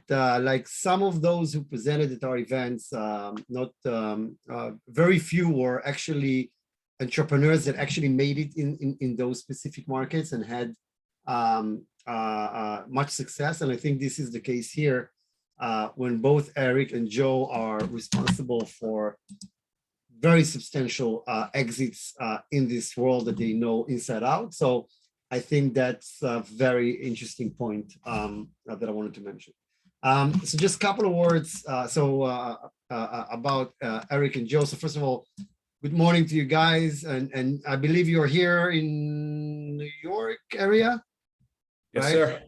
like some of those who presented at our events, not very few were actually entrepreneurs that actually made it in those specific markets and had much success. And I think this is the case here when both Eric and Joe are responsible for very substantial exits in this world that they know inside out. So I think that's a very interesting point that I wanted to mention. So just a couple of words about Eric and Joe. So first of all, good morning to you guys. And I believe you're here in New York area. Yes, right? sir.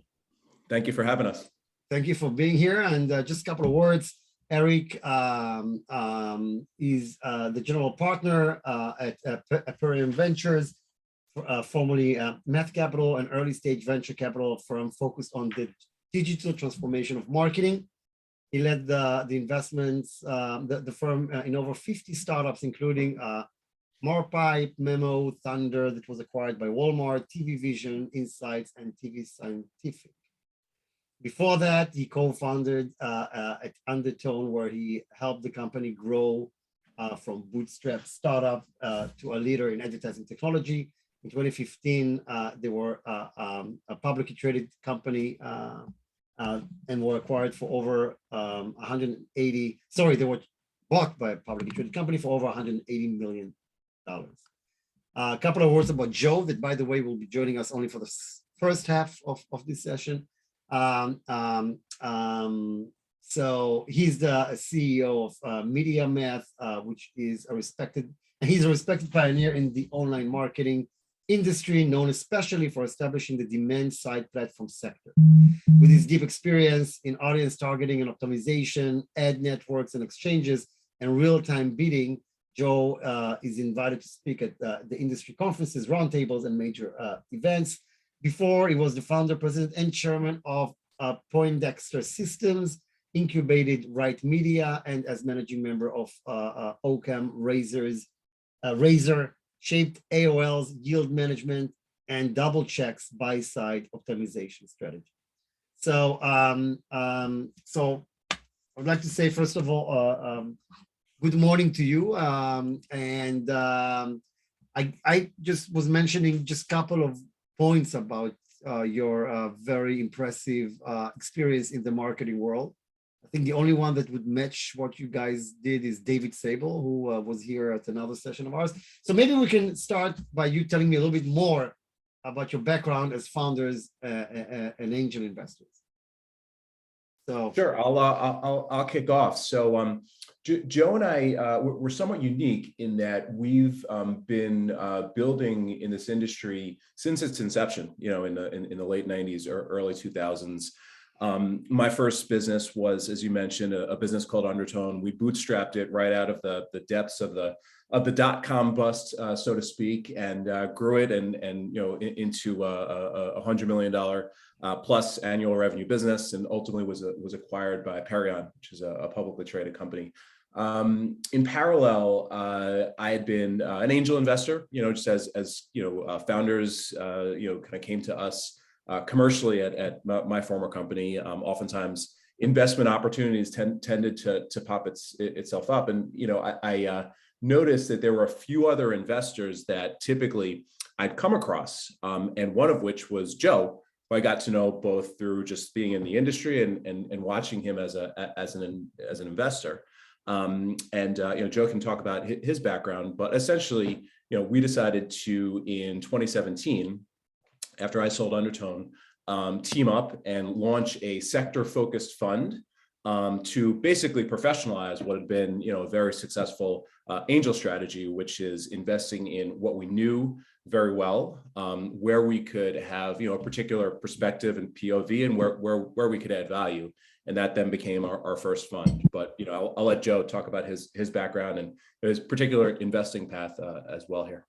Thank you for having us. Thank you for being here. And just a couple of words. Eric is the general partner at AperiamVentures, formerly Math Capital, an early stage venture capital firm focused on the digital transformation of marketing. He led the investments, the firm in over 50 startups, including Marpipe, Memo, Thunder, that was acquired by Walmart, TV Vision, Insights, and TV Scientific. Before that, he co-founded at Undertone, where he helped the company grow from bootstrap startup to a leader in advertising technology. In 2015, they were a publicly traded company and were acquired for over 180. Sorry, they were bought by a publicly traded company for over $180 million. A couple of words about Joe, that by the way will be joining us only for the first half of this session. So he's the CEO of MediaMath, which is he's a respected pioneer in the online marketing industry, known especially for establishing the demand side platform sector. With his deep experience in audience targeting and optimization, ad networks and exchanges, and real-time bidding, Joe is invited to speak at the industry conferences, roundtables, and major events. Before, he was the founder, president, and chairman of Poindexter Systems, incubated Right Media, and as managing member of Occam Razor, shaped AOL's yield management and double checks buy-side optimization strategy. So, so I'd like to say, first of all, good morning to you. I just was mentioning just a couple of points about your very impressive experience in the marketing world. I think the only one that would match what you guys did is David Sable, who was here at another session of ours. So maybe we can start by you telling me a little bit more about your background as founders and angel investors. So sure, I'll kick off. So Joe and I we're somewhat unique in that we've been building in this industry since its inception. You know, in the late '90s or early 2000s. My first business was, as you mentioned, a business called Undertone. We bootstrapped it right out of the depths of the dot-com bust, so to speak, and grew it and you know into a $100 million plus annual revenue business, and ultimately was acquired by Aperion, which is a publicly traded company. In parallel, I had been an angel investor, you know, just as you know, founders, you know, kind of came to us commercially at my former company. Oftentimes, investment opportunities tended to pop itself up, and you know, I noticed that there were a few other investors that typically I'd come across, and one of which was Joe, who I got to know both through just being in the industry and watching him as an investor. You know, Joe can talk about his background, but essentially, you know, we decided to, in 2017, after I sold Undertone, team up and launch a sector-focused fund to basically professionalize what had been, you know, a very successful angel strategy, which is investing in what we knew very well, where we could have, you know, a particular perspective and POV, and where we could add value. And that then became our first fund. But you know, I'll let Joe talk about his background and his particular investing path as well here.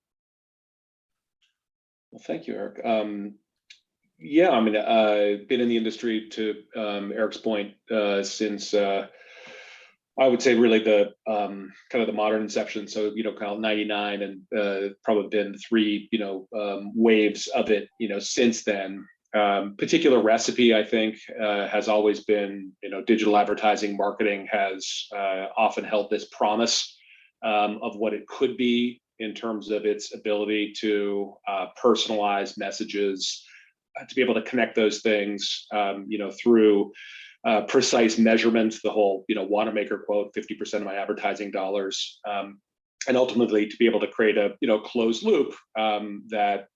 Well, thank you, Eric. Yeah, I mean, I've been in the industry, to Eric's point, since I would say really the kind of the modern inception. So, you know, kind of '99, and probably been 3, you know, waves of it, you know, since then. particular recipe, I think, has always been, digital advertising marketing has often held this promise of what it could be in terms of its ability to personalize messages, to be able to connect those things, through precise measurement, the whole, Wanamaker quote, 50% of my advertising dollars, and ultimately to be able to create a, closed loop that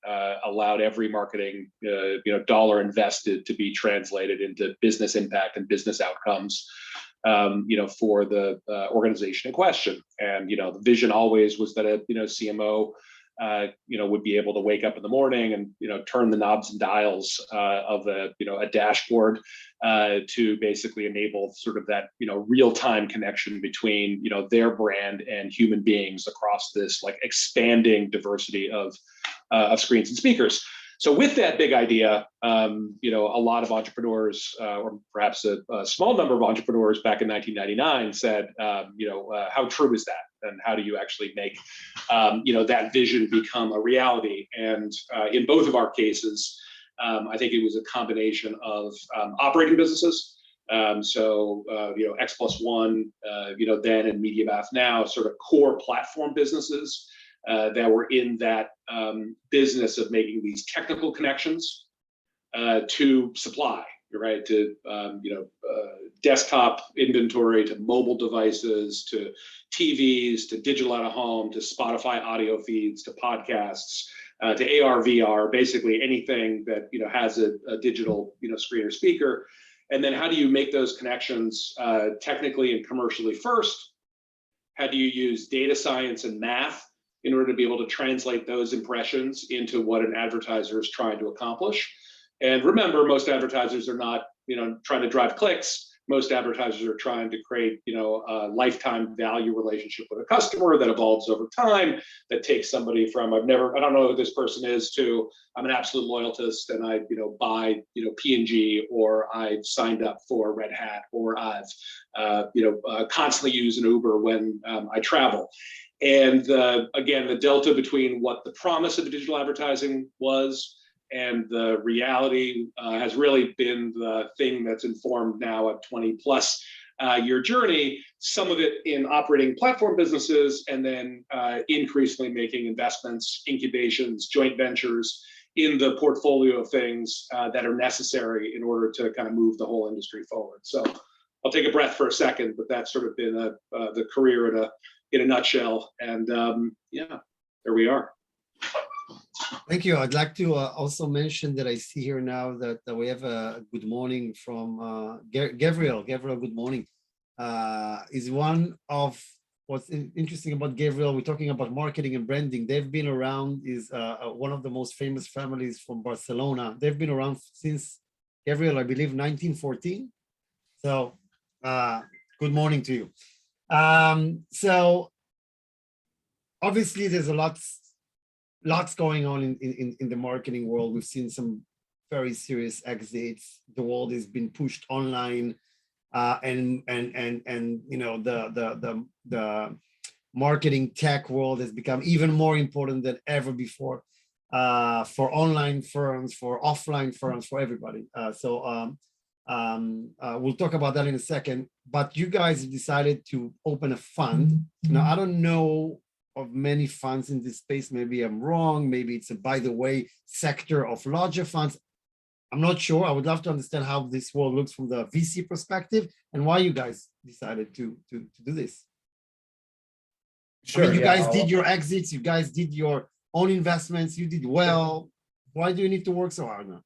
allowed every marketing, dollar invested to be translated into business impact and business outcomes, for the organization in question. And, the vision always was that a, CMO, would be able to wake up in the morning and, turn the knobs and dials of a, a dashboard to basically enable sort of that, real-time connection between, their brand and human beings across this like expanding diversity of screens and speakers. So with that big idea, a lot of entrepreneurs, or perhaps a small number of entrepreneurs back in 1999 said, how true is that? And how do you actually make, that vision become a reality? And in both of our cases, I think it was a combination of operating businesses. So, X Plus One, then, and MediaMath now, sort of core platform businesses that were in that business of making these technical connections to supply, right? To desktop inventory, to mobile devices, to TVs, to digital out of home, to Spotify audio feeds, to podcasts, to AR, VR, basically anything that has a digital screen or speaker. And then how do you make those connections technically and commercially first? How do you use data science and math in order to be able to translate those impressions into what an advertiser is trying to accomplish? And remember, most advertisers are not, trying to drive clicks. Most advertisers are trying to create, a lifetime value relationship with a customer that evolves over time, that takes somebody from, I don't know who this person is, to I'm an absolute loyalist and I, buy, P&G, or I've signed up for Red Hat, or I've, constantly use an Uber when I travel. And again, the delta between what the promise of digital advertising was and the reality has really been the thing that's informed now a 20+ year journey, some of it in operating platform businesses, and then increasingly making investments, incubations, joint ventures in the portfolio of things that are necessary in order to kind of move the whole industry forward. So I'll take a breath for a second, but that's sort of been the career in a nutshell. And there we are. Thank you. I'd like to also mention that I see here now that we have a good morning from Gabriel. Gabriel, good morning. Is one of what's interesting about Gabriel. We're talking about marketing and branding. They've been around, is one of the most famous families from Barcelona. They've been around since, Gabriel, I believe, 1914. So good morning to you. So obviously there's lots going on in the marketing world. We've seen some very serious exits. The world has been pushed online, and the marketing tech world has become even more important than ever before, for online firms, for offline firms, for everybody. So we'll talk about that in a second. But you guys decided to open a fund. Now, I don't know of many funds in this space. Maybe I'm wrong. Maybe it's a, by the way, sector of larger funds. I'm not sure. I would love to understand how this world looks from the VC perspective and why you guys decided to do this. Sure. I mean, you guys did your exits. You guys did your own investments. You did well. Why do you need to work so hard now?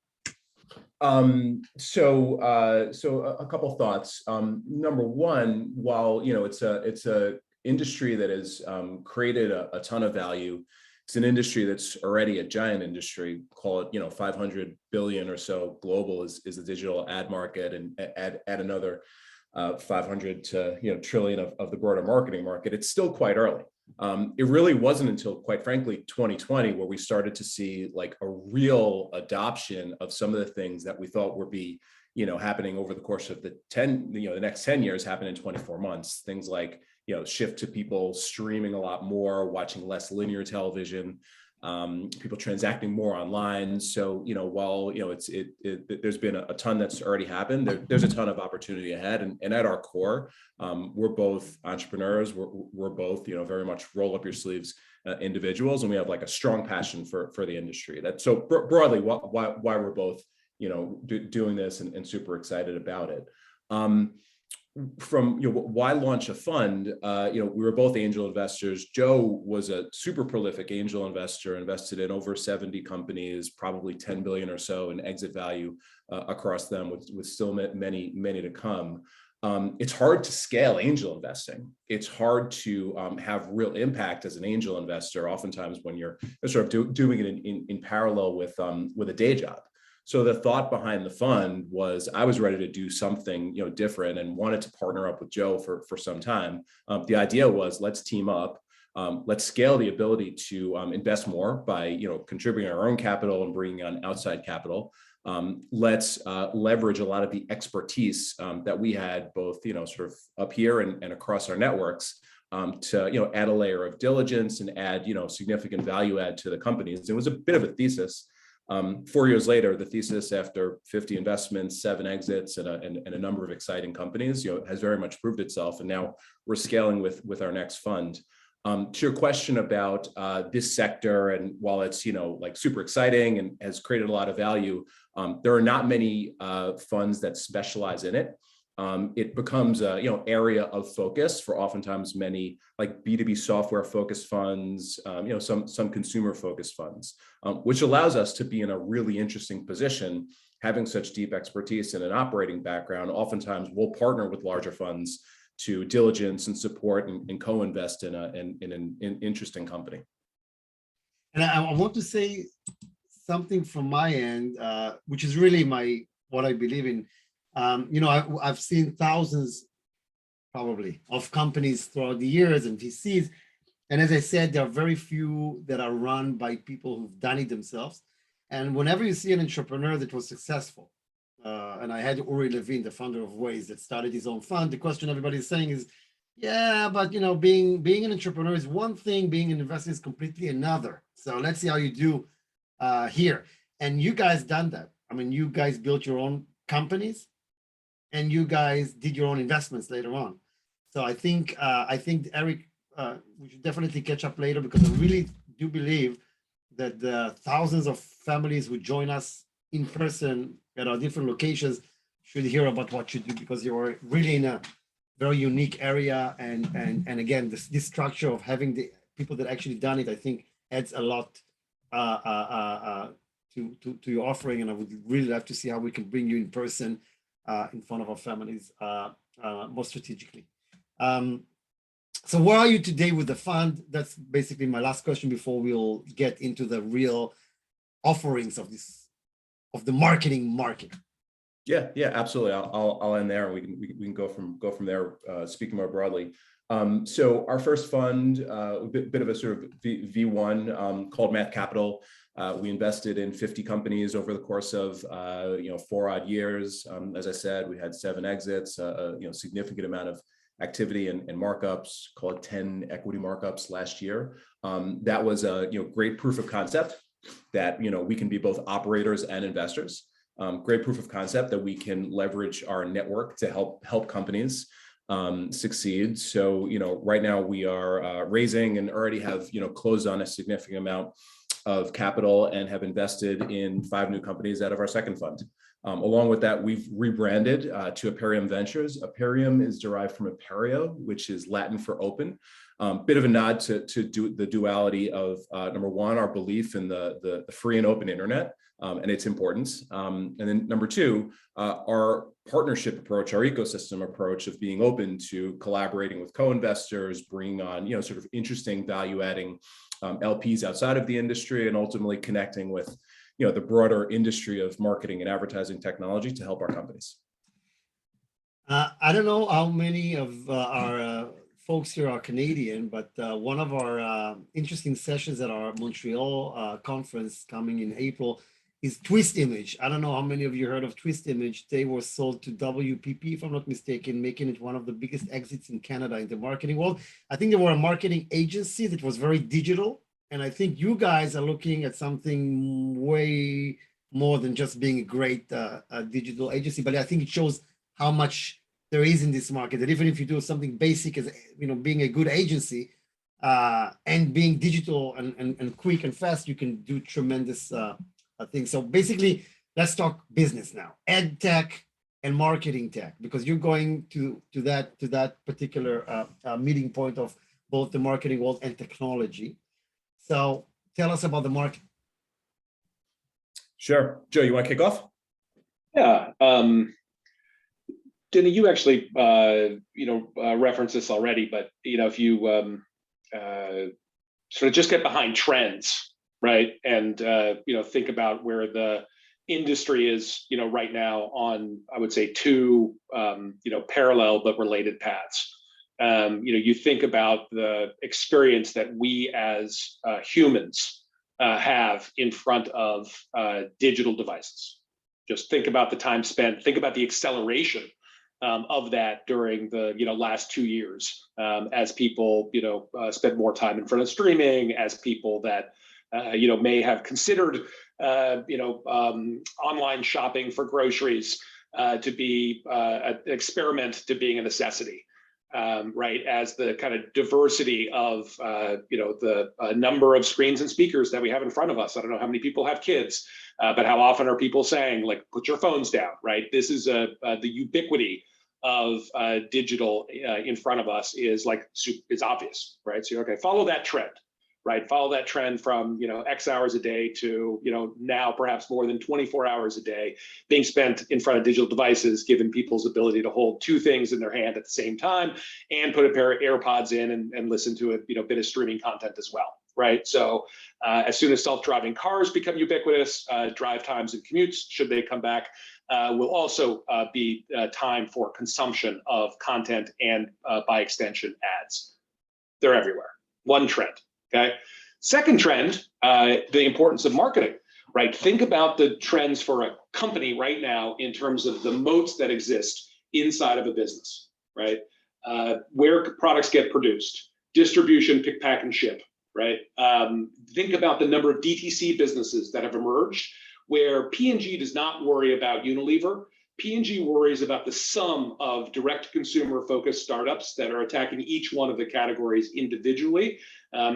So a couple of thoughts. Number one, while it's a industry that has created a ton of value. It's an industry that's already a giant industry. Call it 500 billion or so global is the digital ad market, and add another 500 to trillion of the broader marketing market. It's still quite early. It really wasn't until, quite frankly, 2020 where we started to see like a real adoption of some of the things that we thought would be happening over the course of the next 10 years happen in 24 months. Things like shift to people streaming a lot more, watching less linear television, people transacting more online. So, while, there's been a ton that's already happened, there's a ton of opportunity ahead. And at our core, we're both entrepreneurs. We're both, very much roll up your sleeves individuals. And we have like a strong passion for the industry. That's so broadly why we're both, doing this and super excited about it. From why launch a fund, we were both angel investors. Joe was a super prolific angel investor, invested in over 70 companies, probably 10 billion or so in exit value across them, with still many to come. It's hard to scale angel investing. It's hard to have real impact as an angel investor, oftentimes when you're sort of doing it in parallel with a day job. So the thought behind the fund was I was ready to do something different and wanted to partner up with Joe for some time. The idea was, let's team up, let's scale the ability to invest more by contributing our own capital and bringing on outside capital. Let's leverage a lot of the expertise that we had both sort of up here and across our networks to add a layer of diligence and add significant value add to the companies. It was a bit of a thesis. 4 years later, the thesis, after 50 investments, 7 exits, and a number of exciting companies, has very much proved itself. And now we're scaling with our next fund. To your question about this sector, and while it's like super exciting and has created a lot of value, there are not many funds that specialize in it. It becomes a area of focus for oftentimes many like B2B software focused funds, some consumer focused funds, which allows us to be in a really interesting position. Having such deep expertise and an operating background, oftentimes we'll partner with larger funds to diligence and support and co-invest in an interesting company. And I want to say something from my end, which is really what I believe in. I've seen thousands, probably, of companies throughout the years and VCs. And as I said, there are very few that are run by people who've done it themselves. And whenever you see an entrepreneur that was successful, and I had Uri Levin, the founder of Waze, that started his own fund, the question everybody's saying is, yeah, but being an entrepreneur is one thing, being an investor is completely another. So let's see how you do here. And you guys done that. I mean, you guys built your own companies, and you guys did your own investments later on. So I think Eric, we should definitely catch up later, because I really do believe that the thousands of families who join us in person at our different locations should hear about what you do, because you're really in a very unique area. And again, this structure of having the people that actually done it, I think adds a lot to your offering. And I would really love to see how we can bring you in person in front of our families more strategically. So where are you today with the fund? That's basically my last question before we'll get into the real offerings of the marketing market. Yeah, absolutely. I'll end there, and we can go from there. Speaking more broadly, so our first fund, a bit of a sort of V1 called Math Capital. We invested in 50 companies over the course of 4 odd years. As I said, we had 7 exits, significant amount of activity and markups, call it 10 equity markups last year. That was a great proof of concept that we can be both operators and investors. Great proof of concept that we can leverage our network to help companies succeed. So right now we are raising and already have closed on a significant amount of capital and have invested in 5 new companies out of our second fund. Along with that, we've rebranded to AperiamVentures. Aperiam is derived from Aperio, which is Latin for open. Bit of a nod to the duality of number one, our belief in the free and open internet and its importance. And then number 2, our partnership approach, our ecosystem approach of being open to collaborating with co-investors, bringing on sort of interesting value-adding LPs outside of the industry, and ultimately connecting with the broader industry of marketing and advertising technology to help our companies. I don't know how many of our folks here are Canadian, but one of our interesting sessions at our Montreal conference coming in April is Twist Image. I don't know how many of you heard of Twist Image. They were sold to WPP, if I'm not mistaken, making it one of the biggest exits in Canada in the marketing world. I think they were a marketing agency that was very digital And I think you guys are looking at something way more than just being a great digital agency, but I think it shows how much there is in this market, that even if you do something basic as, being a good agency and being digital and quick and fast, you can do tremendous things. So basically, let's talk business now, ed tech and marketing tech, because you're going to that particular meeting point of both the marketing world and technology. So tell us about the market. Sure. Joe, you want to kick off? Yeah. Denny, you actually, referenced this already, but, if you sort of just get behind trends, right? And, think about where the industry is, right now on, I would say, two, parallel but related paths. You think about the experience that we as humans have in front of digital devices. Just think about the time spent, think about the acceleration of that during the last 2 years as people spend more time in front of streaming, as people that may have considered online shopping for groceries to be an experiment to being a necessity. Right, as the kind of diversity of the number of screens and speakers that we have in front of us. I don't know how many people have kids, but how often are people saying, like, put your phones down, right? This is the ubiquity of digital in front of us is obvious, right? So okay, follow that trend, right? Follow that trend from X hours a day to now perhaps more than 24 hours a day being spent in front of digital devices, given people's ability to hold two things in their hand at the same time and put a pair of AirPods in and listen to a bit of streaming content as well, right? So as soon as self-driving cars become ubiquitous, drive times and commutes, should they come back, will also be time for consumption of content and by extension ads. They're everywhere. One trend. Okay. Second trend, the importance of marketing, right? Think about the trends for a company right now in terms of the moats that exist inside of a business, right? Where products get produced, distribution, pick, pack, and ship, right? Think about the number of DTC businesses that have emerged where P&G does not worry about Unilever. P&G worries about the sum of direct-to-consumer focused startups that are attacking each one of the categories individually,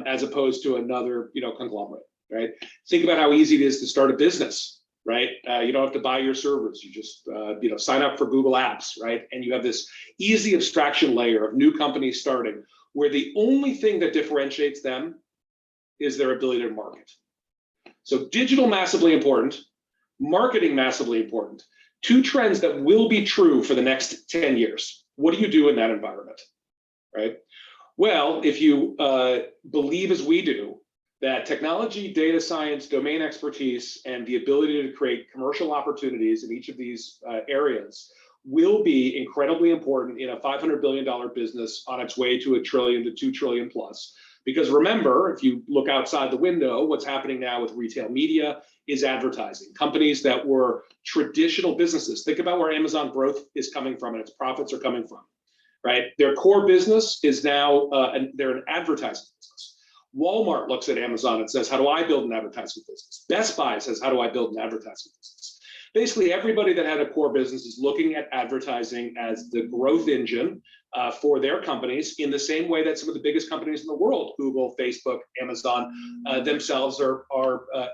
as opposed to another, conglomerate, right? Think about how easy it is to start a business, right? You don't have to buy your servers. You just, sign up for Google Apps, right? And you have this easy abstraction layer of new companies starting where the only thing that differentiates them is their ability to market. So digital, massively important, marketing, massively important. Two trends that will be true for the next 10 years. What do you do in that environment, right? Well, if you believe as we do that technology, data science, domain expertise, and the ability to create commercial opportunities in each of these areas will be incredibly important in a $500 billion business on its way to $1 trillion to $2 trillion plus. Because remember, if you look outside the window, what's happening now with retail media is advertising. Companies that were traditional businesses, think about where Amazon growth is coming from and its profits are coming from, right? Their core business is now, they're an advertising business. Walmart looks at Amazon and says, how do I build an advertising business? Best Buy says, how do I build an advertising business? Basically, everybody that had a core business is looking at advertising as the growth engine for their companies in the same way that some of the biggest companies in the world, Google, Facebook, Amazon, themselves are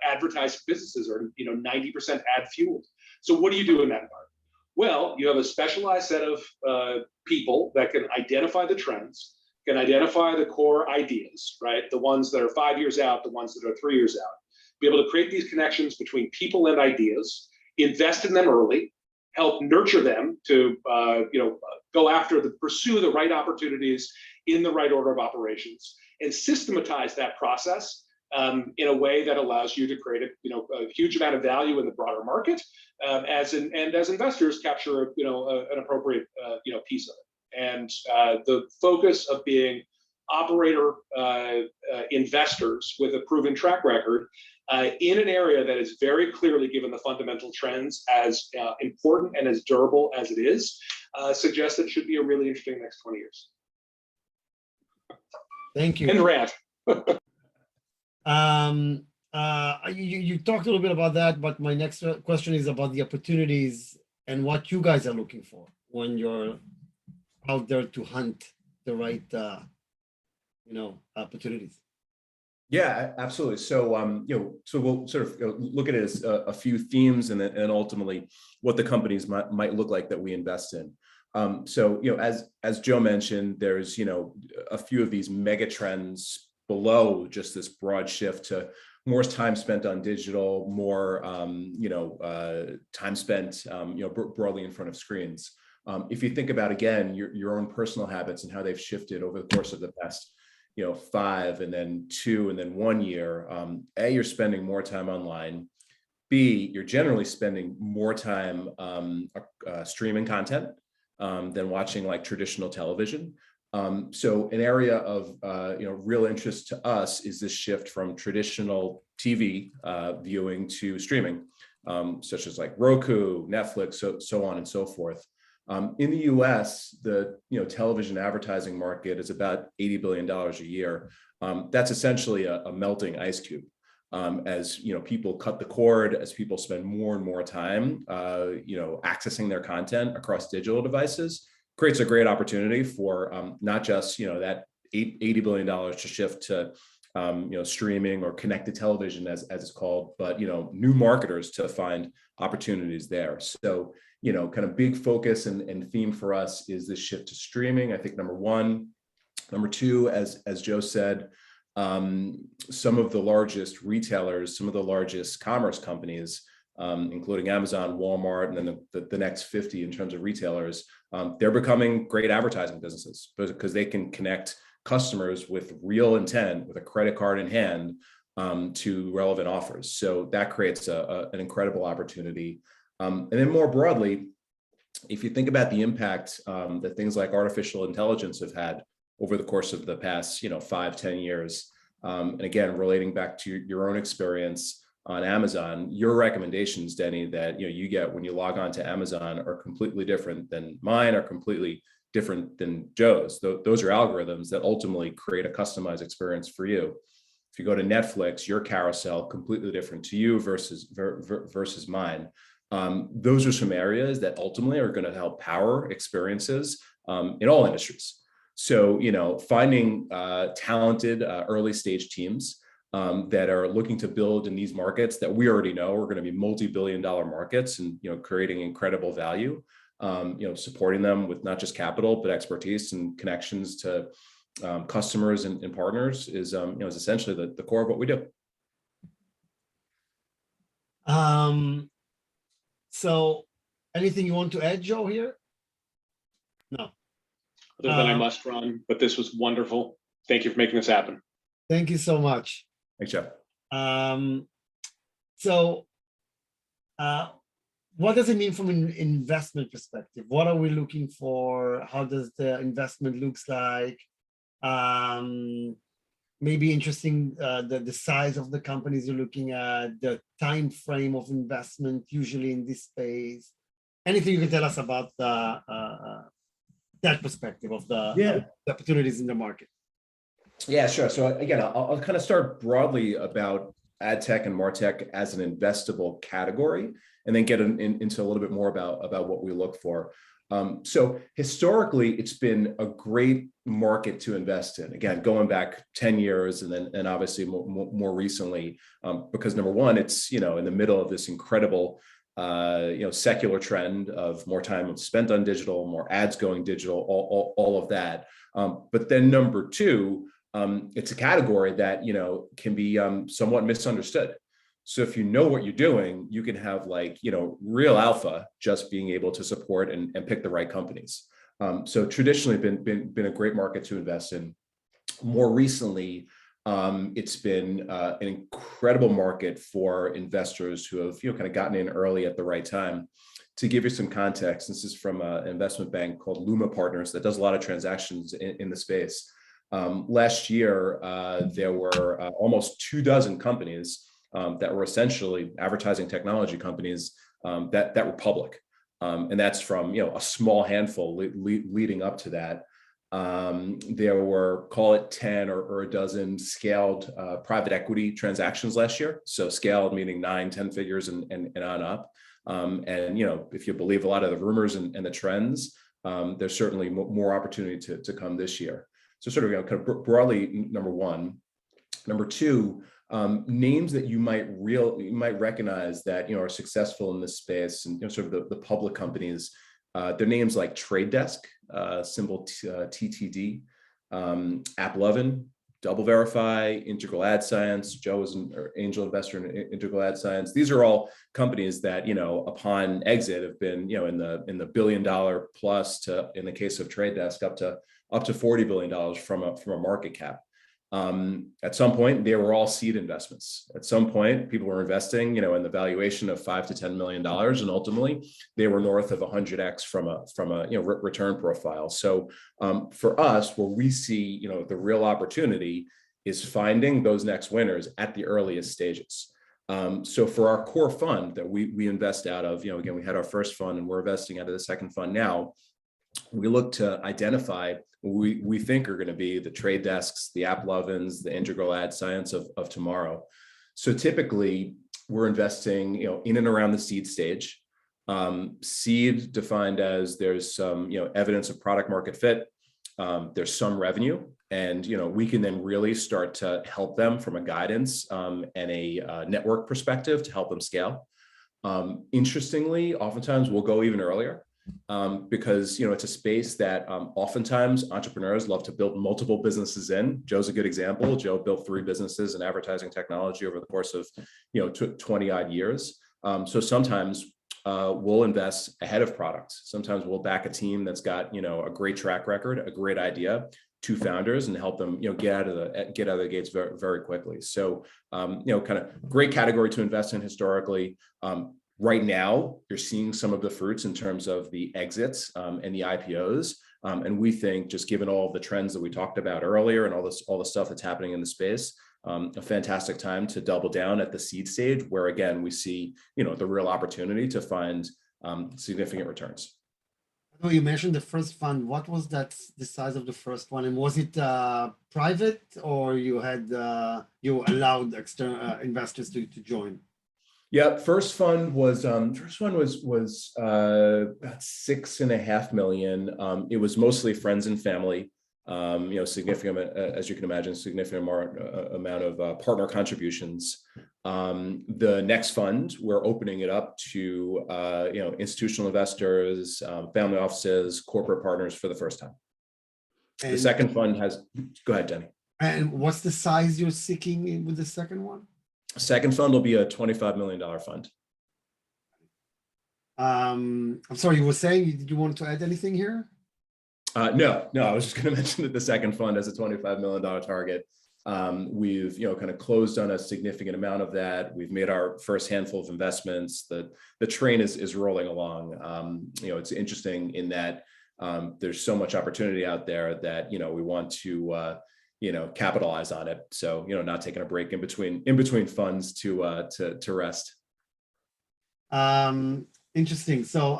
advertising businesses, or 90% ad fueled. So what do you do in that environment? Well, you have a specialized set of people that can identify the trends, can identify the core ideas, right? The ones that are 5 years out, the ones that are 3 years out. Be able to create these connections between people and ideas, invest in them early, help nurture them to go after pursue the right opportunities in the right order of operations, and systematize that process in a way that allows you to create a huge amount of value in the broader market, as investors capture an appropriate piece of it. And the focus of being operator investors with a proven track record in an area that is very clearly, given the fundamental trends, as important and as durable as it is, suggests that it should be a really interesting next 20 years. Thank you. And rant. You talked a little bit about that, but my next question is about the opportunities and what you guys are looking for when you're out there to hunt the right, opportunities. Yeah, absolutely. So, so we'll sort of look at it as a few themes, and then ultimately what the companies might look like that we invest in. So, as Joe mentioned, there's a few of these mega trends below just this broad shift to more time spent on digital, more time spent broadly in front of screens. If you think about again your own personal habits and how they've shifted over the course of the past 5 and then 2 and then 1 year, A, you're spending more time online. B, you're generally spending more time streaming content than watching like traditional television. So an area of real interest to us is this shift from traditional TV viewing to streaming, such as like Roku, Netflix, so on and so forth. In the U.S., the television advertising market is about $80 billion a year. That's essentially a melting ice cube. As people cut the cord, as people spend more and more time, accessing their content across digital devices, creates a great opportunity for not just that $80 billion to shift to streaming or connected television as it's called, but new marketers to find opportunities there. So kind of big focus and theme for us is this shift to streaming. I think number one. Number two, as Joe said, some of the largest retailers, some of the largest commerce companies, including Amazon, Walmart, and then the next 50 in terms of retailers, they're becoming great advertising businesses because they can connect customers with real intent, with a credit card in hand, to relevant offers. So that creates an incredible opportunity. And then more broadly, if you think about the impact that things like artificial intelligence have had over the course of the past 5-10 years, and again, relating back to your own experience on Amazon, your recommendations, Denny, that you get when you log on to Amazon are completely different than mine, are completely different than Joe's. Those are algorithms that ultimately create a customized experience for you. If you go to Netflix, your carousel completely different to you versus mine. Those are some areas that ultimately are going to help power experiences in all industries. So, finding talented early stage teams that are looking to build in these markets that we already know are going to be multi-billion-dollar markets, and creating incredible value, supporting them with not just capital but expertise and connections to customers and partners is essentially the core of what we do. So anything you want to add, Joe, here? No. Other than I must run, but this was wonderful. Thank you for making this happen. Thank you so much. Thanks, Jeff. What does it mean from an investment perspective? What are we looking for? How does the investment looks like? Maybe interesting, the size of the companies you're looking at, the time frame of investment usually in this space. Anything you can tell us about that perspective of the opportunities in the market? Yeah, sure. So again, I'll kind of start broadly about ad tech and martech as an investable category, and then get into a little bit more about what we look for. So historically, it's been a great market to invest in. Again, going back 10 years, and obviously more recently, because number one, it's in the middle of this incredible secular trend of more time spent on digital, more ads going digital, all of that. But then number two, it's a category that can be somewhat misunderstood. So if you know what you're doing, you can have real alpha just being able to support and pick the right companies. So traditionally been a great market to invest in. More recently, it's been an incredible market for investors who have kind of gotten in early at the right time. To give you some context, this is from an investment bank called Luma Partners that does a lot of transactions in the space. Last year, there were almost 24 companies that were essentially advertising technology companies that were public. And that's from a small handful leading up to that. There were, call it 10 or a dozen scaled private equity transactions last year. So scaled meaning 9, 10 figures and on up. And if you believe a lot of the rumors and the trends, there's certainly more opportunity to come this year. So sort of kind of broadly, number one. Number two, names that you might recognize that are successful in this space, and sort of the public companies. They're names like Trade Desk, symbol TTD, AppLovin, DoubleVerify, Integral Ad Science. Joe is an angel investor in Integral Ad Science. These are all companies that upon exit have been in the $1 billion plus to, in the case of Trade Desk, up to $40 billion from a market cap. At some point, they were all seed investments. At some point, people were investing, in the valuation of $5 to $10 million, and ultimately, they were north of 100x from a return profile. So for us, where we see the real opportunity is finding those next winners at the earliest stages. So for our core fund that we invest out of, again, we had our first fund and we're investing out of the second fund now. We look to identify we think are going to be the Trade Desks, the AppLovins, the Integral Ad Science of tomorrow. So typically, we're investing, in and around the seed stage. Seed defined as there's some, evidence of product market fit. There's some revenue, and we can then really start to help them from a guidance and a network perspective to help them scale. Interestingly, oftentimes we'll go even earlier. Because it's a space that oftentimes entrepreneurs love to build multiple businesses in. Joe's a good example. Joe built 3 businesses in advertising technology over the course of 20 odd years. So sometimes we'll invest ahead of products. Sometimes we'll back a team that's got a great track record, a great idea, 2 founders, and help them get out of the gates very, very quickly. So kind of great category to invest in historically. Right now, you're seeing some of the fruits in terms of the exits and the IPOs. And we think, just given all of the trends that we talked about earlier and all the stuff that's happening in the space, a fantastic time to double down at the seed stage, where again, we see the real opportunity to find significant returns. You mentioned the first fund. What was the size of the first one, and was it private, or you allowed external investors to join? Yeah, first fund was about $6.5 million. It was mostly friends and family. Significant, as you can imagine, significant amount of partner contributions. The next fund, we're opening it up to institutional investors, family offices, corporate partners for the first time. The second fund has. Go ahead, Denny. And what's the size you're seeking with the second one? Second fund will be a $25 million fund. I'm sorry, you were saying, did you want to add anything here? No, I was just going to mention that the second fund has a $25 million target. We've, kind of closed on a significant amount of that. We've made our first handful of investments. The train is rolling along. It's interesting in that there's so much opportunity out there that, we want to, capitalize on it. So, not taking a break in between funds to rest. Interesting. So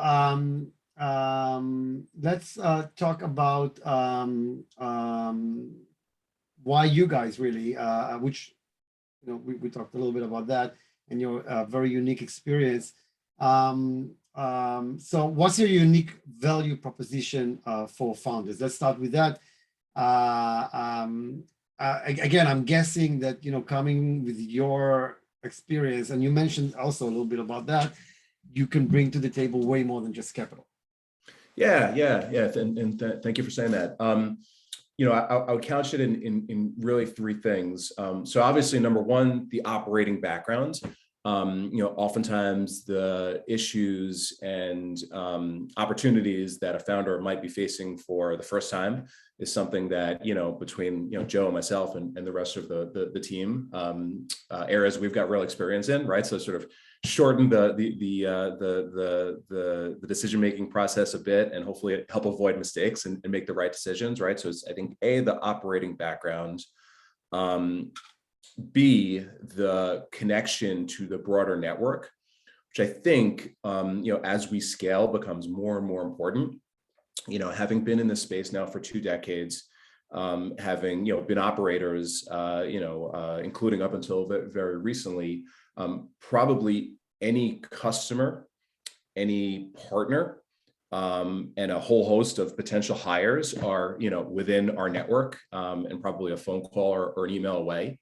let's talk about why you guys really, which we talked a little bit about that, and your very unique experience. So what's your unique value proposition for founders? Let's start with that. Again, I'm guessing that coming with your experience, and you mentioned also a little bit about that, you can bring to the table way more than just capital. Yeah. And thank you for saying that. I would couch it in really 3 things. So obviously, number one, the operating background. Oftentimes the issues and opportunities that a founder might be facing for the first time is something that, between, Joe and myself and the rest of the team, areas we've got real experience in, right? So sort of shorten the decision-making process a bit, and hopefully help avoid mistakes and make the right decisions, right? So it's, I think, A, the operating background, B, the connection to the broader network, which I think, as we scale, becomes more and more important. having been in this space now for 2 decades, having been operators, including up until very recently, probably any customer, any partner, and a whole host of potential hires are within our network, and probably a phone call or an email away.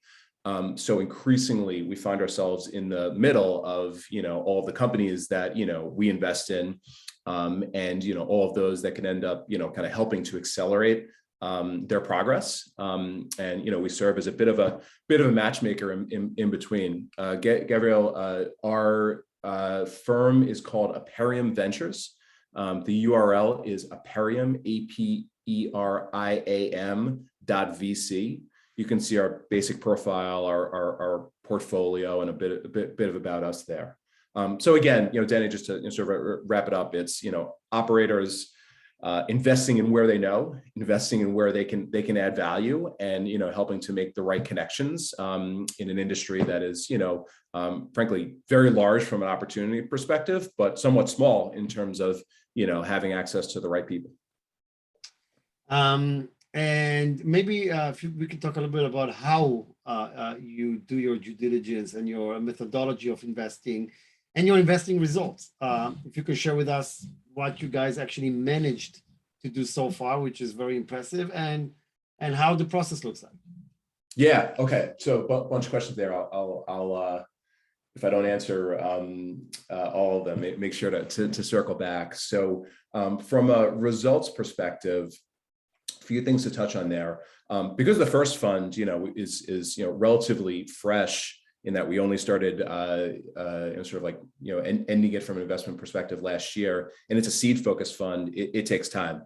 So increasingly, we find ourselves in the middle of all of the companies that we invest in, and all of those that can end up kind of helping to accelerate their progress, and we serve as a bit of a matchmaker in between. Gabriel, our firm is called AperiamVentures. The URL is Aperiam, APERIAM.VC. You can see our basic profile, our portfolio, and a bit about us there. So again, Danny, just to sort of wrap it up, it's operators investing in where they know, investing in where they can add value, and helping to make the right connections in an industry that is frankly very large from an opportunity perspective, but somewhat small in terms of having access to the right people. And maybe if we could talk a little bit about how you do your due diligence and your methodology of investing and your investing results. If you could share with us what you guys actually managed to do so far, which is very impressive, and how the process looks like. Yeah. Okay. So a bunch of questions there. I'll if I don't answer all of them, make sure to circle back. So from a results perspective, a few things to touch on there. Because the first fund, is relatively fresh in that we only started sort of like ending it from an investment perspective last year, and it's a seed focused fund. It takes time.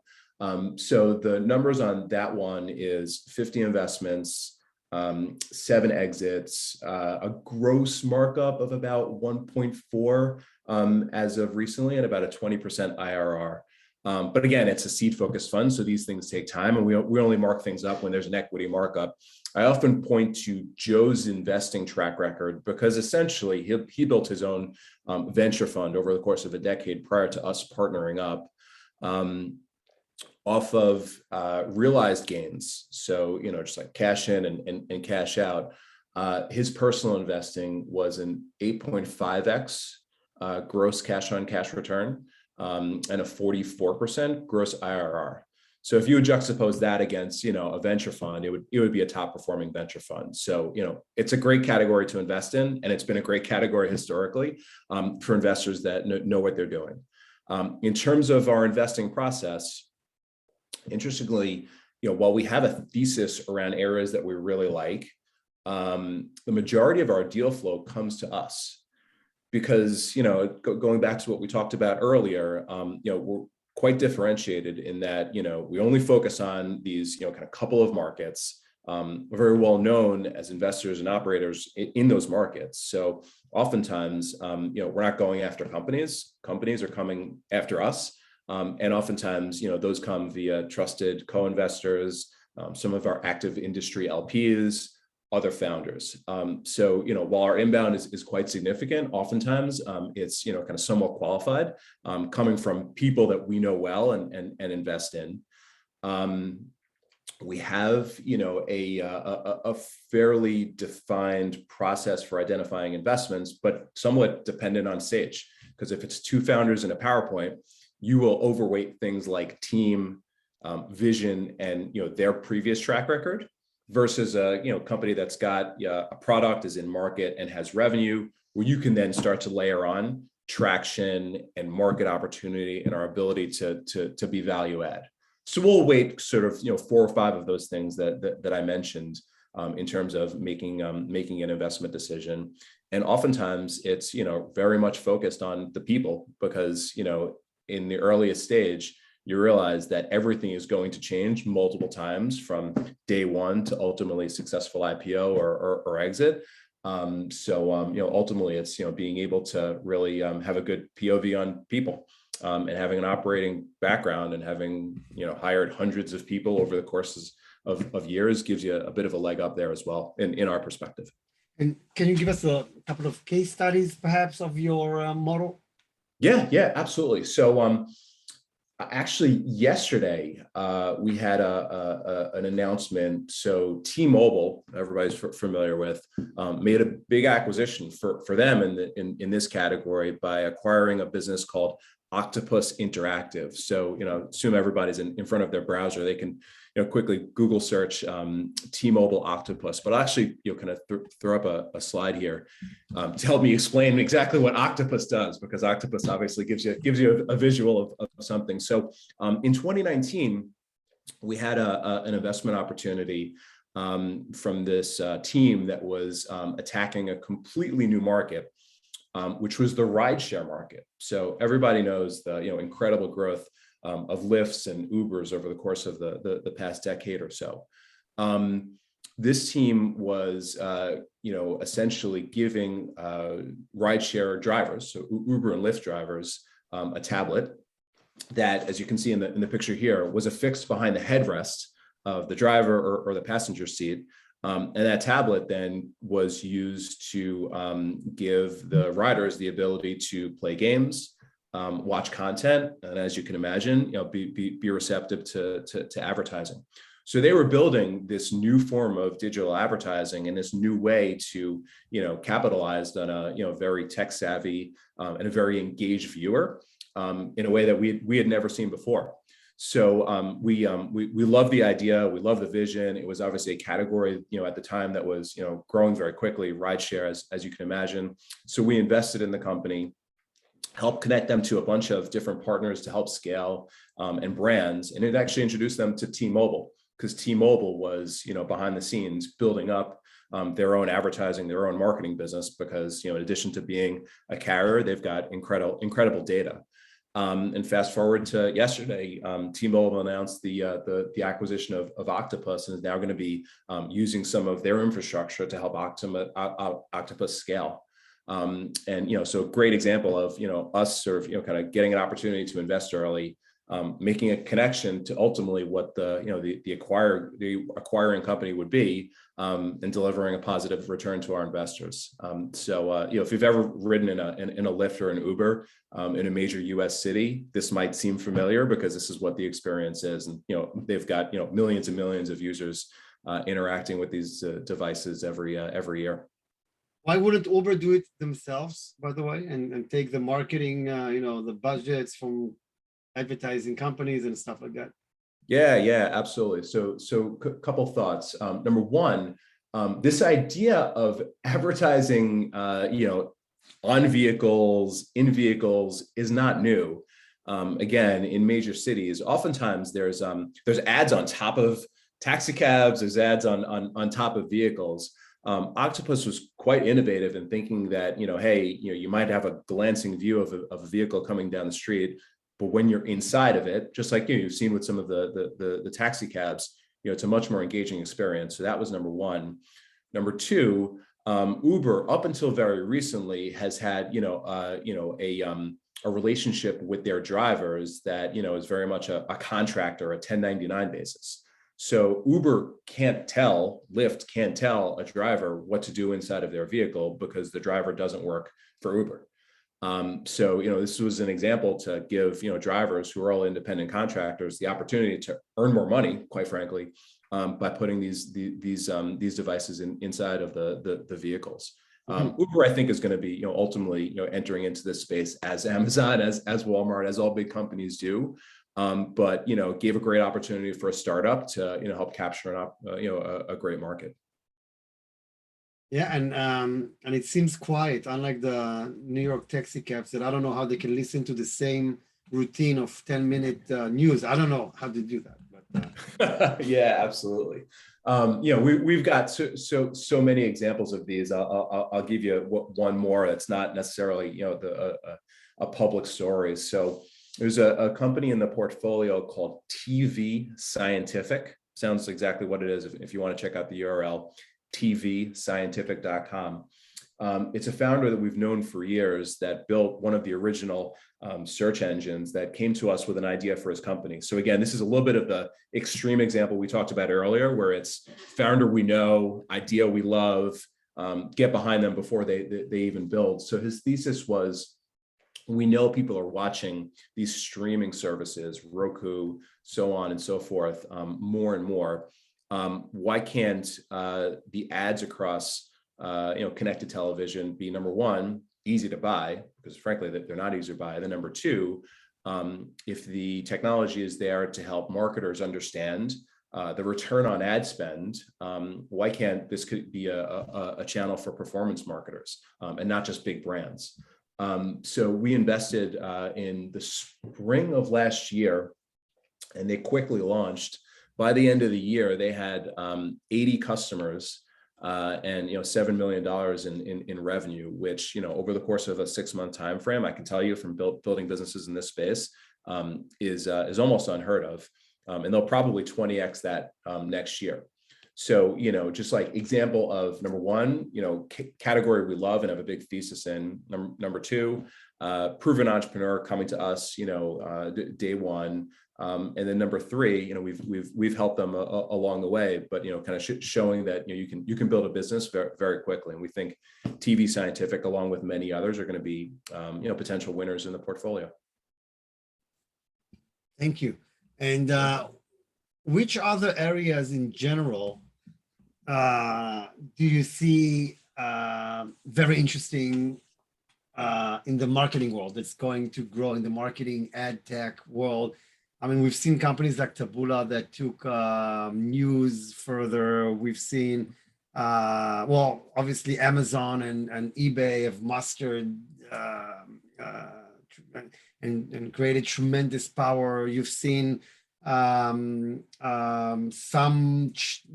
So the numbers on that one is 50 investments, 7 exits, a gross markup of about 1.4 as of recently, and about a 20% IRR. But again, it's a seed focused fund, so these things take time, and we only mark things up when there's an equity markup. I often point to Joe's investing track record because essentially he built his own venture fund over the course of a decade prior to us partnering up, off of realized gains. So just like cash in and cash out. His personal investing was an 8.5x gross cash on cash return, and a 44% gross IRR. So if you would juxtapose that against, a venture fund, it would be a top performing venture fund. So, it's a great category to invest in, and it's been a great category historically for investors that know what they're doing. In terms of our investing process, interestingly, while we have a thesis around areas that we really like, the majority of our deal flow comes to us. Because, going back to what we talked about earlier, we're quite differentiated in that, we only focus on these, kind of couple of markets. We're very well known as investors and operators in those markets. So oftentimes, we're not going after companies. Companies are coming after us. And oftentimes, those come via trusted co-investors, some of our active industry LPs, other founders. So, while our inbound is quite significant, oftentimes it's, kind of somewhat qualified, coming from people that we know well and invest in. We have, a fairly defined process for identifying investments, but somewhat dependent on stage. Because if it's 2 founders in a PowerPoint, you will overweight things like team, vision, and their previous track record, versus a company that's got a product, is in market, and has revenue, where you can then start to layer on traction and market opportunity and our ability to be value add. So we'll wait sort of 4 or 5 of those things that I mentioned in terms of making an investment decision. And oftentimes it's very much focused on the people, because in the earliest stage, you realize that everything is going to change multiple times from day one to ultimately successful IPO or exit. So ultimately it's being able to really have a good POV on people, and having an operating background, and having hired hundreds of people over the courses of years gives you a bit of a leg up there as well in our perspective. And can you give us a couple of case studies perhaps of your model? Yeah, absolutely. So Actually, yesterday we had an announcement. So T-Mobile, everybody's familiar with, made a big acquisition for them in this category by acquiring a business called Octopus Interactive. So assume everybody's in front of their browser. They can quickly Google search T-Mobile Octopus. But I'll actually kind of throw up a slide here to help me explain exactly what Octopus does, because Octopus obviously gives you a visual of something. So in 2019, we had an investment opportunity from this team that was attacking a completely new market, which was the rideshare market. So everybody knows the incredible growth of Lyfts and Ubers over the course of the past decade or so. This team was, essentially giving rideshare drivers, so Uber and Lyft drivers, a tablet that, as you can see in the picture here, was affixed behind the headrest of the driver or the passenger seat. And that tablet then was used to give the riders the ability to play games, watch content, and as you can imagine, be receptive to advertising. So they were building this new form of digital advertising and this new way to, capitalize on a very tech savvy and a very engaged viewer in a way that we had never seen before. So we love the idea, we love the vision. It was obviously a category, at the time that was, growing very quickly, rideshare, as you can imagine. So we invested in the company, help connect them to a bunch of different partners to help scale and brands. And it actually introduced them to T-Mobile, because T-Mobile was, behind the scenes building up their own advertising, their own marketing business, because, in addition to being a carrier, they've got incredible data. And fast forward to yesterday, T-Mobile announced the acquisition of Octopus, and is now going to be using some of their infrastructure to help Octopus scale. And so great example of us sort of kind of getting an opportunity to invest early, making a connection to ultimately what the acquiring company would be, and delivering a positive return to our investors. So if you've ever ridden in a Lyft or an Uber in a major U.S. city, this might seem familiar, because this is what the experience is. And they've got millions and millions of users interacting with these devices every year. Why wouldn't Uber do it themselves, by the way, and take the marketing, the budgets from advertising companies and stuff like that? Yeah, absolutely. So couple thoughts. Number one, this idea of advertising, on vehicles, in vehicles, is not new. Again, in major cities, oftentimes there's ads on top of taxi cabs, there's ads on top of vehicles. Octopus was quite innovative in thinking that, hey, you might have a glancing view of a vehicle coming down the street, but when you're inside of it, just like you've seen with some of the taxi cabs, it's a much more engaging experience. So that was number one. Number two, Uber, up until very recently, has had a relationship with their drivers that is very much a contractor, a 1099 basis. So Uber can't tell, Lyft can't tell a driver what to do inside of their vehicle, because the driver doesn't work for Uber. So this was an example to give drivers who are all independent contractors the opportunity to earn more money, quite frankly, by putting these devices inside of the vehicles. Uber, I think, is going to be ultimately entering into this space as Amazon, as Walmart, as all big companies do. But gave a great opportunity for a startup to help capture a great market. Yeah, and it seems quiet, unlike the New York taxi cabs, that I don't know how they can listen to the same routine of 10-minute news. I don't know how to do that. But yeah, absolutely. We've got so many examples of these. I'll give you one more that's not necessarily a public story. So there's a company in the portfolio called TV Scientific. Sounds exactly what it is. If you want to check out the URL, tvscientific.com. It's a founder that we've known for years that built one of the original search engines that came to us with an idea for his company. So again, this is a little bit of the extreme example we talked about earlier, where it's founder we know, idea we love, get behind them before they even build. So his thesis was, we know people are watching these streaming services, Roku, so on and so forth, more and more. Why can't the ads across connected television be, number one, easy to buy, because frankly they're not easy to buy. Then number two, if the technology is there to help marketers understand the return on ad spend, why can't this could be a channel for performance marketers and not just big brands? So we invested in the spring of last year, and they quickly launched. By the end of the year, they had 80 customers and $7 million in revenue, which over the course of a 6-month time frame, I can tell you from building businesses in this space is almost unheard of, and they'll probably 20x that next year. So just like example of number one, category we love and have a big thesis in. Number two, proven entrepreneur coming to us day one. And then number three, we've helped them along the way, but kind of showing that you can build a business very, very quickly. And we think TV Scientific, along with many others, are going to be potential winners in the portfolio. Thank you. And which other areas in general do you see very interesting in the marketing world that's going to grow in the marketing ad tech world? I mean, we've seen companies like Taboola that took news further. We've seen, obviously Amazon and eBay have mastered and created tremendous power. You've seen some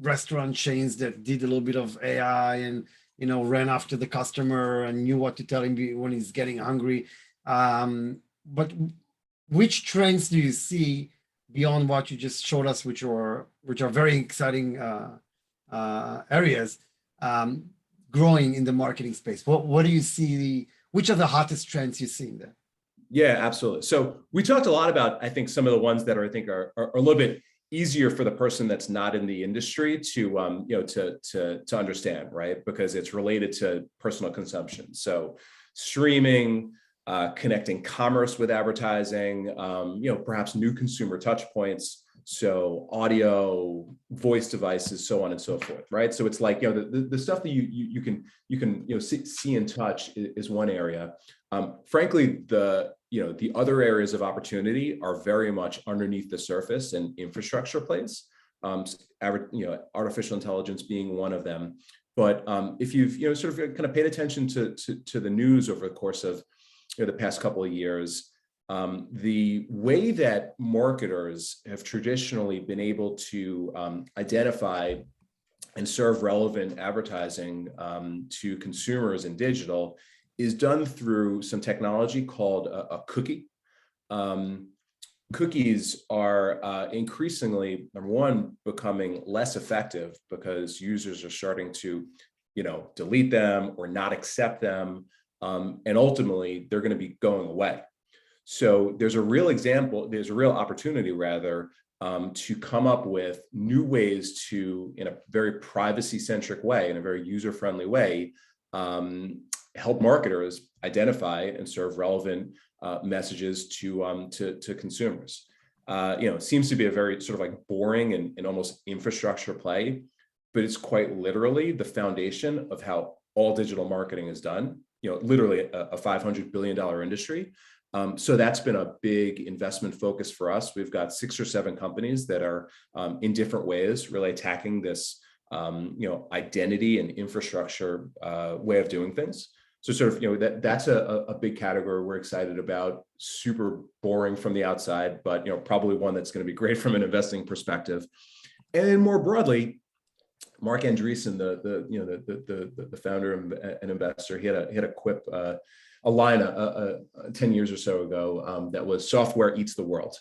restaurant chains that did a little bit of AI and ran after the customer and knew what to tell him when he's getting hungry. But which trends do you see beyond what you just showed us, which are very exciting areas, growing in the marketing space? What do you see? Which are the hottest trends you're seeing there? Yeah, absolutely. So we talked a lot about, I think, some of the ones that are a little bit easier for the person that's not in the industry to to understand, right? Because it's related to personal consumption. So streaming, connecting commerce with advertising, perhaps new consumer touch points. So audio, voice devices, so on and so forth, right? So it's like, the stuff that you can see and touch is one area. Frankly, the other areas of opportunity are very much underneath the surface and infrastructure plays. Artificial intelligence being one of them. But if you've sort of kind of paid attention to the news over the course of the past couple of years, the way that marketers have traditionally been able to identify and serve relevant advertising to consumers in digital is done through some technology called a cookie. Cookies are increasingly, number one, becoming less effective because users are starting to, delete them or not accept them. And ultimately, they're going to be going away. So there's a real opportunity rather, to come up with new ways to, in a very privacy-centric way, in a very user-friendly way, help marketers identify and serve relevant messages to consumers. It seems to be a very sort of like boring and almost infrastructure play, but it's quite literally the foundation of how all digital marketing is done. Literally a $500 billion industry. So that's been a big investment focus for us. We've got 6 or 7 companies that are in different ways really attacking this identity and infrastructure way of doing things. So sort of, that's a big category we're excited about. Super boring from the outside, but probably one that's going to be great from an investing perspective. And then more broadly, Mark Andreessen, the founder and investor, he had a quip, a line 10 years or so ago that was "Software eats the world."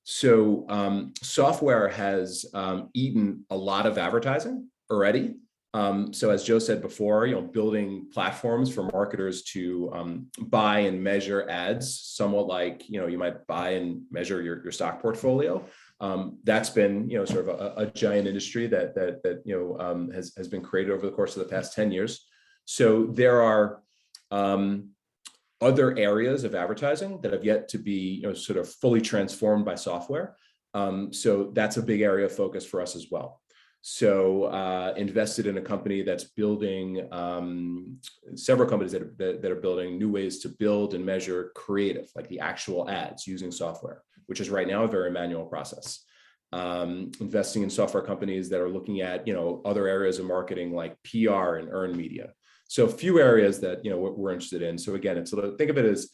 So software has eaten a lot of advertising already. So as Joe said before, building platforms for marketers to buy and measure ads, somewhat like you might buy and measure your stock portfolio. That's been sort of a giant industry that has been created over the course of the past 10 years. So there are other areas of advertising that have yet to be, sort of fully transformed by software. So that's a big area of focus for us as well. So invested in a company that's building, several companies that are building new ways to build and measure creative, like the actual ads using software, which is right now a very manual process. Investing in software companies that are looking at, other areas of marketing like PR and earned media. So a few areas that, we're interested in. So again, it's think of it as,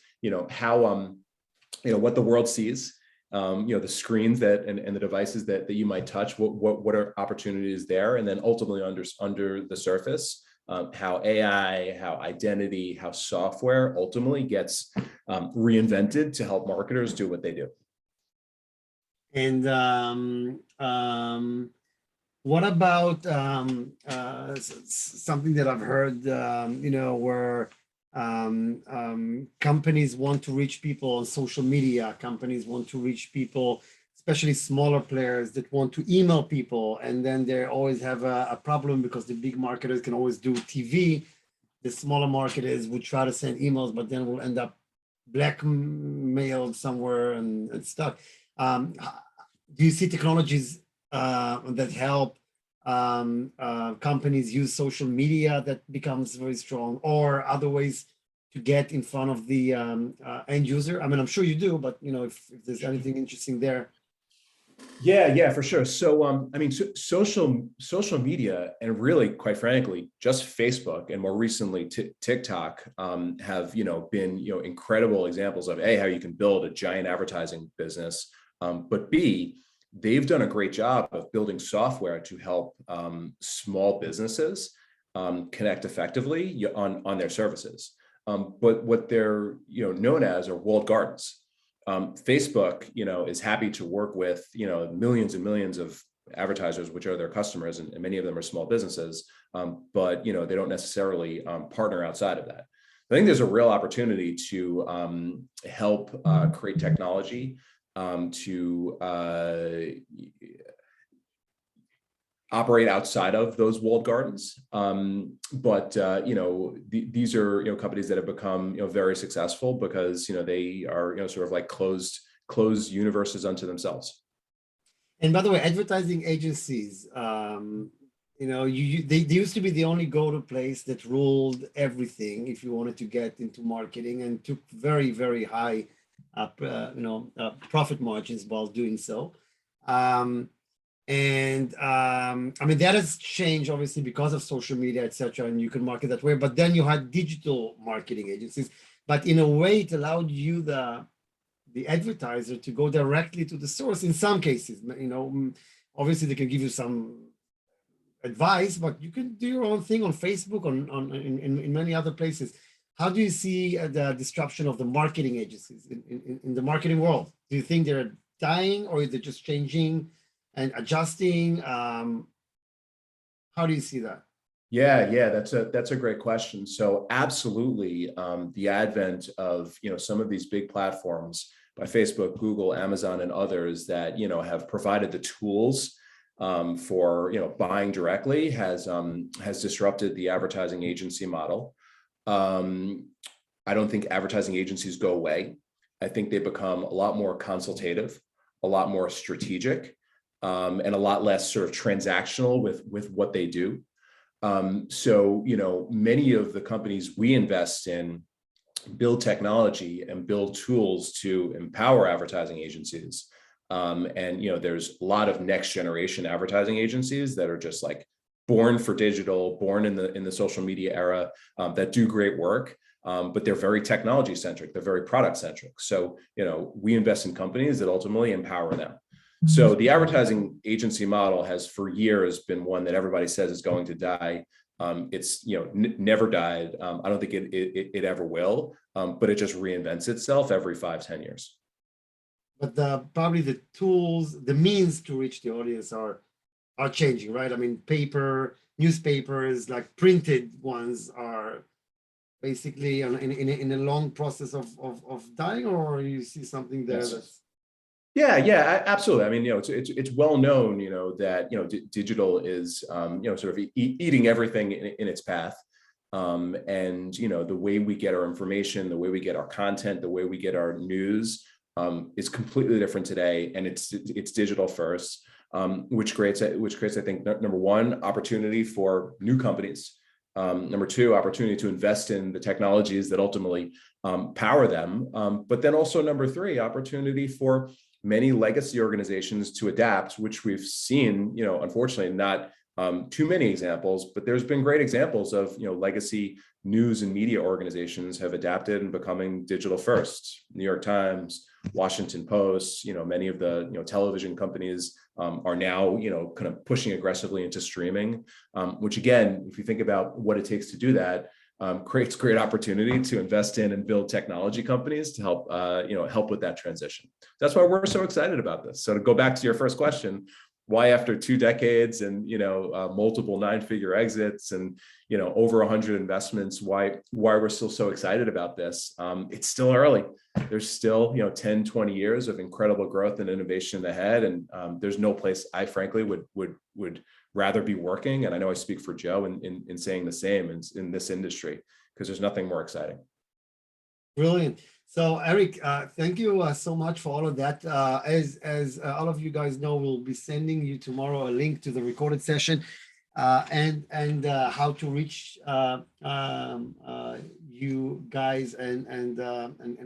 how, what the world sees, the screens that and the devices that you might touch, what are opportunities there, and then ultimately under the surface, how AI, how identity, how software ultimately gets reinvented to help marketers do what they do. And what about something that I've heard, where companies want to reach people on social media, companies want to reach people, especially smaller players that want to email people, and then they always have a problem because the big marketers can always do TV. The smaller marketers would try to send emails, but then will end up blackmailed somewhere and stuff. Do you see technologies that help companies use social media that becomes very strong, or other ways to get in front of the end user? I mean, I'm sure you do, but if there's anything interesting there. Yeah, for sure. So, social media, and really, quite frankly, just Facebook and more recently TikTok have, been, incredible examples of A, how you can build a giant advertising business, but B, they've done a great job of building software to help small businesses connect effectively on their services. But what they're known as are walled gardens. Facebook, is happy to work with millions and millions of advertisers, which are their customers, and many of them are small businesses. But they don't necessarily partner outside of that. I think there's a real opportunity to help create technology to operate outside of those walled gardens. But these are companies that have become very successful because they are sort of like closed universes unto themselves. And by the way, advertising agencies, they used to be the only go-to place that ruled everything if you wanted to get into marketing, and took very, very high profit margins while doing so. That has changed obviously because of social media, etc., and you can market that way. But then you had digital marketing agencies, but in a way it allowed you, the advertiser, to go directly to the source in some cases. Obviously they can give you some advice, but you can do your own thing on Facebook, in many other places. How do you see the disruption of the marketing agencies in the marketing world? Do you think they're dying, or is it just changing and adjusting? How do you see that? Yeah, that's a great question. So absolutely, the advent of some of these big platforms by Facebook, Google, Amazon, and others that have provided the tools for buying directly has disrupted the advertising agency model. I don't think advertising agencies go away. I think they become a lot more consultative, a lot more strategic, and a lot less sort of transactional with what they do. So many of the companies we invest in build technology and build tools to empower advertising agencies. And there's a lot of next generation advertising agencies that are just like born for digital, born in the social media era, that do great work, but they're very technology centric. They're very product centric. So we invest in companies that ultimately empower them. So the advertising agency model has for years been one that everybody says is going to die. It's never died. I don't think it ever will, but it just reinvents itself every 5-10 years. But probably the tools, the means to reach the audience are changing, right? I mean, newspapers, like printed ones, are basically in a long process of dying, or you see something there? Yes. That's... Yeah, absolutely. I mean, it's well known, that digital is sort of eating everything in its path. And the way we get our information, the way we get our content, the way we get our news is completely different today, and it's digital first, which creates I think number one, opportunity for new companies. Number two, opportunity to invest in the technologies that ultimately power them. But then also number three, opportunity for many legacy organizations to adapt, which we've seen, unfortunately not too many examples, but there's been great examples of, legacy news and media organizations have adapted and becoming digital first. New York Times, Washington Post, many of the, television companies are now, kind of pushing aggressively into streaming, which again, if you think about what it takes to do that, creates great opportunity to invest in and build technology companies to help, help with that transition. That's why we're so excited about this. So to go back to your first question, why after 2 decades and multiple 9-figure exits and over 100 investments, why we're still so excited about this? It's still early. There's still 10, 20 years of incredible growth and innovation ahead, and there's no place I frankly would rather be working. And I know I speak for Joe in saying the same in this industry, because there's nothing more exciting. Brilliant. So Eric, thank you so much for all of that. As all of you guys know, we'll be sending you tomorrow a link to the recorded session and how to reach you guys and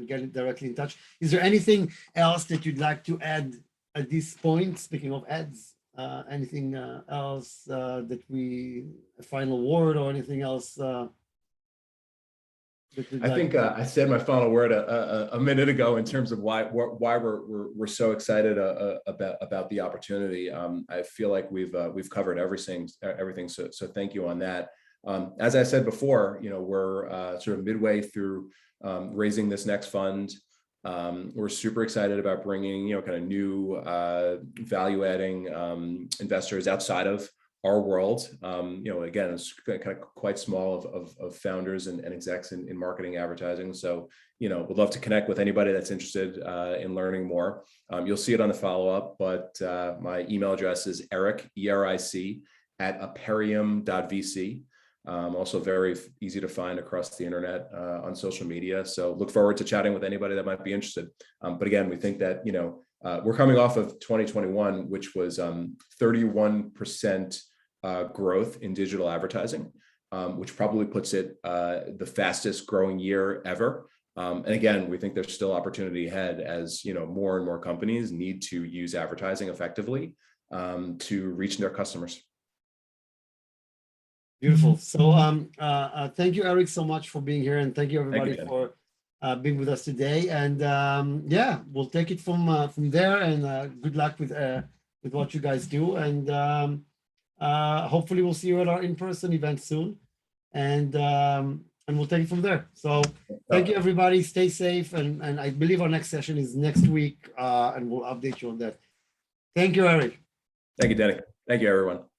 get directly in touch. Is there anything else that you'd like to add at this point? Speaking of ads, anything else that a final word or anything else? I think I said my final word a minute ago in terms of why we're so excited about the opportunity. I feel like we've covered everything. So thank you on that. As I said before, we're sort of midway through raising this next fund. We're super excited about bringing kind of new value-adding investors outside of our world. Again, it's kind of quite small of founders and execs in marketing advertising. So, would love to connect with anybody that's interested in learning more. You'll see it on the follow-up, but my email address is Eric, E-R-I-C, @aperiam.vc. Also very easy to find across the internet on social media. So look forward to chatting with anybody that might be interested. But again, we think that, we're coming off of 2021, which was 31% growth in digital advertising, which probably puts it the fastest growing year ever. And again, we think there's still opportunity ahead as more and more companies need to use advertising effectively to reach their customers. Beautiful. So thank you, Eric, so much for being here, and thank you everybody for being with us today. And yeah, we'll take it from there. And good luck with what you guys do. And hopefully we'll see you at our in-person event soon. And we'll take it from there. So thank you, everybody. Stay safe. And I believe our next session is next week, and we'll update you on that. Thank you, Eric. Thank you, Danny. Thank you, everyone.